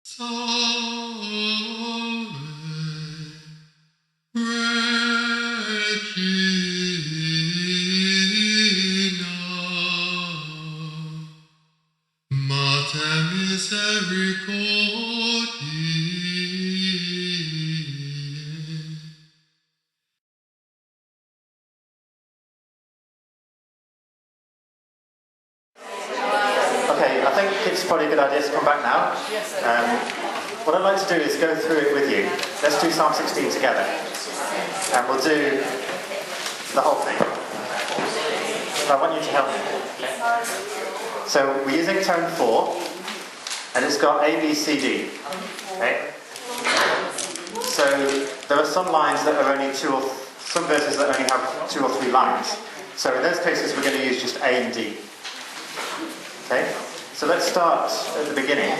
Salve Regina, Mater Misericordiae. Okay, I think it's probably a good idea to come back now. What I'd like to do is go through it with you. Let's do Psalm 16 together. And we'll do the whole thing. So I want you to help me. Okay? So we're using tone 4, and it's got A, B, C, D. Okay? So there are some lines that are only some verses that only have 2 or 3 lines. So in those cases we're going to use just A and D. Okay, so let's start at the beginning.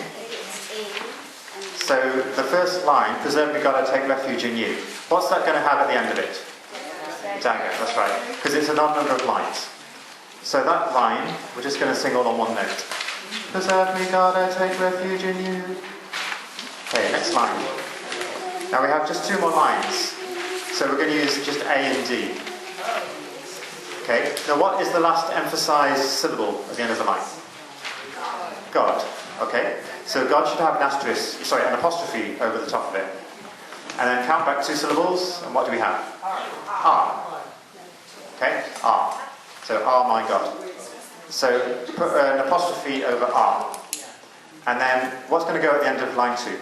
So the first line, preserve me God, I take refuge in you. What's that going to have at the end of it? Dagger, that's right, because it's an odd number of lines. So that line, we're just going to sing all on one note. Preserve me God, I take refuge in you. Okay, next line. Now we have just 2 more lines. So we're going to use just A and D. Okay, now what is the last emphasized syllable at the end of the line? God. Okay, so God should have an apostrophe over the top of it. And then count back 2 syllables, and what do we have? R. Okay, R. So R, my God. So put an apostrophe over R. And then what's going to go at the end of line 2?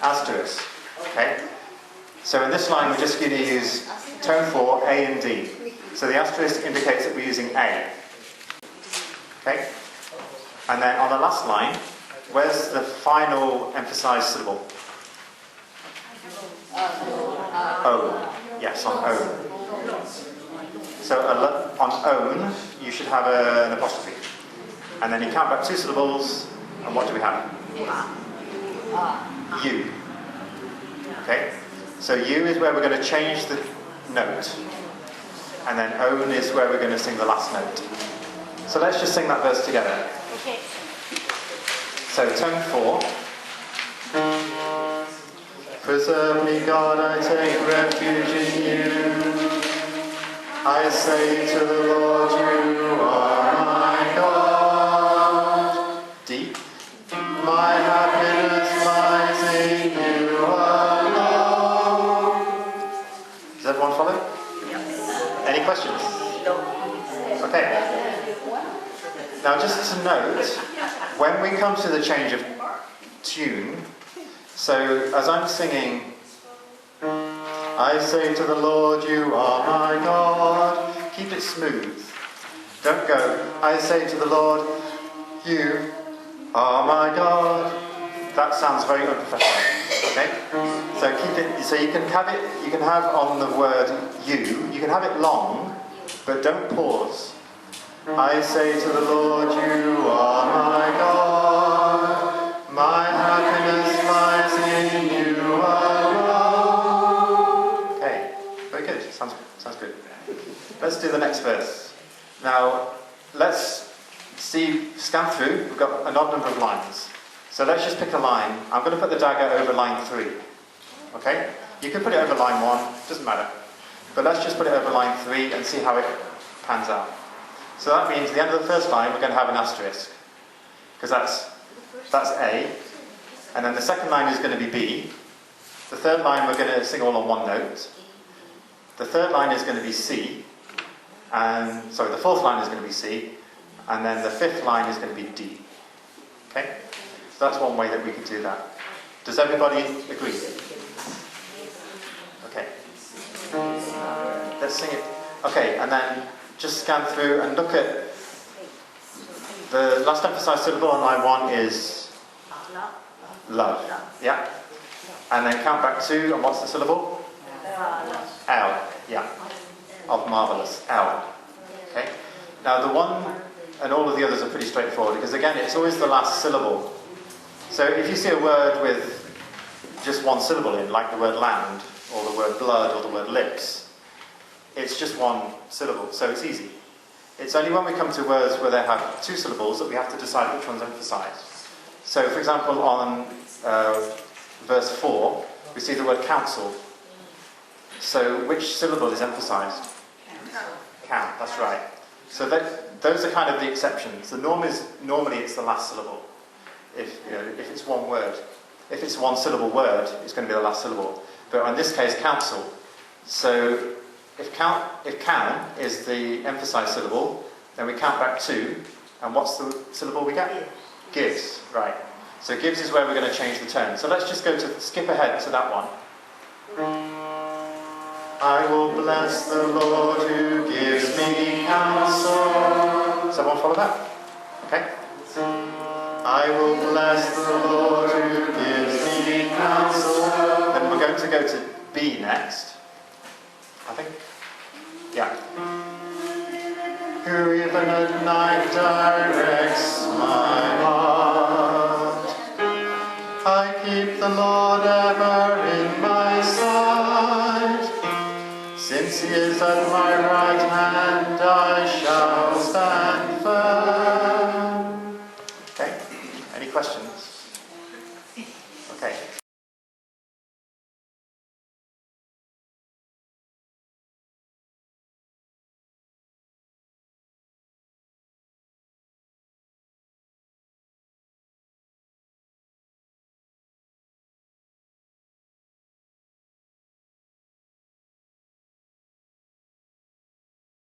Asterisk. Okay, so in this line we're just going to use tone 4, A and D. So the asterisk indicates that we're using A. Okay? And then on the last line, where's the final emphasized syllable? O. Yes, on own. So on own, you should have an apostrophe. And then you count back 2 syllables, and what do we have? U. Okay? So U is where we're going to change the note. And then own is where we're going to sing the last note. So let's just sing that verse together. Okay. So tone 4. Preserve me, God, I take refuge in you. I say to the Lord, you are my God. D. My happiness lies in you alone. Does everyone follow? Any questions? Okay. Now just to note, when we come to the change of tune, so as I'm singing, I say to the Lord, you are my God, keep it smooth. Don't go, I say to the Lord, you are my God. That sounds very unprofessional. Okay? So keep it, so you can have on the word you can have it long, but don't pause. I say to the Lord, you are my God. My happiness lies in you alone. Okay, very good. Sounds good. Let's do the next verse. Now, let's scan through. We've got an odd number of lines. So let's just pick a line. I'm going to put the dagger over line 3. Okay? You can put it over line 1, doesn't matter. But let's just put it over line 3 and see how it pans out. So that means the end of the first line we're going to have an asterisk. Because that's A. And then the second line is going to be B. The third line we're going to sing all on one note. The third line is going to be C. The fourth line is going to be C. And then the fifth line is going to be D. Okay? So that's one way that we could do that. Does everybody agree? Okay. Let's sing it. Okay, and then just scan through and look at the last emphasized syllable on line 1 is love. Yeah. And then count back 2, and what's the syllable? L. Yeah. Of marvellous. L. Okay. Now the one and all of the others are pretty straightforward because again it's always the last syllable. So if you see a word with just one syllable in, like the word land, or the word blood, or the word lips, it's just one syllable, so it's easy. It's only when we come to words where they have 2 syllables that we have to decide which one's emphasized. So, for example, on verse 4, we see the word counsel. So, which syllable is emphasized? Count, that's right. So those are kind of the exceptions. The norm is normally it's the last syllable. If it's one word, if it's one syllable word, it's going to be the last syllable. But in this case, counsel. So if can is the emphasized syllable, then we count back 2, and what's the syllable we get? Gives, right. So gives is where we're going to change the tone. So let's just skip ahead to that one. I will bless the Lord who gives me counsel. Does everyone follow that? Okay. I will bless the Lord who gives me counsel. Then we're going to go to B next. I think. Yeah. Who even at night directs my heart. I keep the Lord ever in my sight. Since he is at my right hand,